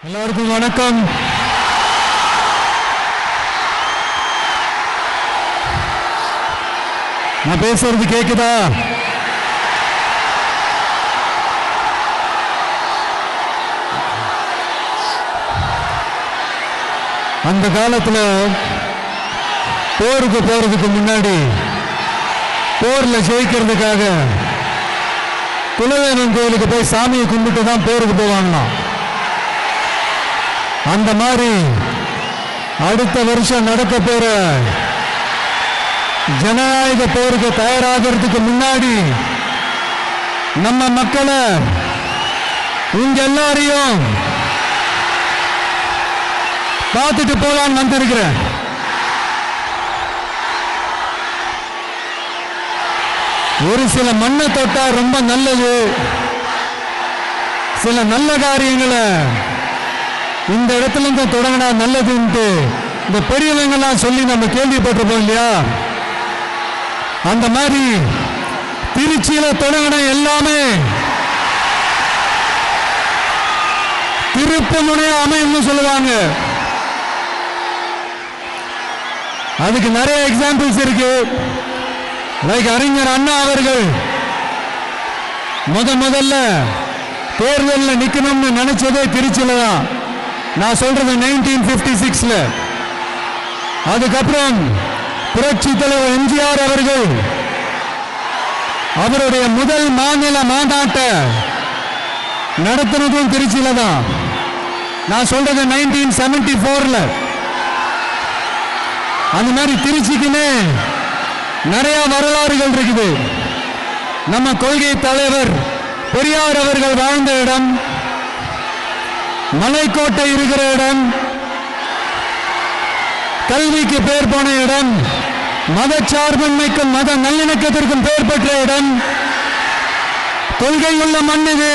எல்லாருக்கும் வணக்கம். நான் பேசுறது கேக்குதா? அந்த காலத்துல போருக்கு போறதுக்கு முன்னாடி போர்ல ஜெயிக்கிறதுக்காக குலதெய்வம் கோயிலுக்கு போய் சாமியை கும்பிட்டு தான் போருக்கு போவாங்களாம். அந்த மாதிரி அடுத்த வருஷம் நடக்க போற ஜனநாயக போருக்கு தயாராகிறதுக்கு முன்னாடி நம்ம மக்களை உங்க எல்லாரையும் பார்த்துட்டு போலான்னு வந்திருக்கிறேன். ஒரு சில மண்ணை தொட்டா ரொம்ப நல்லது, சில நல்ல காரியங்களை இந்த இடத்துல இருந்து தொடங்கினா நல்லதுன்ட்டு இந்த பெரியவங்கெல்லாம் சொல்லி நம்ம கேள்விப்பட்டிருப்போம் இல்லையா? அந்த மாதிரி திருச்சியில தொடங்கின எல்லாமே திருப்பு முனைய அமைன்னு சொல்லுவாங்க. அதுக்கு நிறைய எக்ஸாம்பிள்ஸ் இருக்கு. லைக் அறிஞர் அண்ணா அவர்கள் முதல்ல தேர்தலில் நிக்கணும்னு நினைச்சதே திருச்சியில தான். நான் சொல்றது 1956ல. அதுக்கப்புறம் புரட்சி தலைவர் எம்ஜிஆர் அவர்கள் அவருடைய முதல் மாநில மாநாட்டை நடத்தினதும் திருச்சியில தான். நான் சொல்றது 1974ல. அந்த மாதிரி திருச்சிக்குன்னு நிறைய வரலாறுகள் இருக்குது. நம்ம கொள்கை தலைவர் பெரியார் அவர்கள் வாழ்ந்த இடம், மலைக்கோட்டை இருக்கிற இடம், கல்விக்கு பேர் போன இடம், மதச்சார்பின்மைக்கும் மத நல்லிணக்கத்திற்கும் பெயர் பெற்ற இடம், கொள்கை உள்ள மண் இது.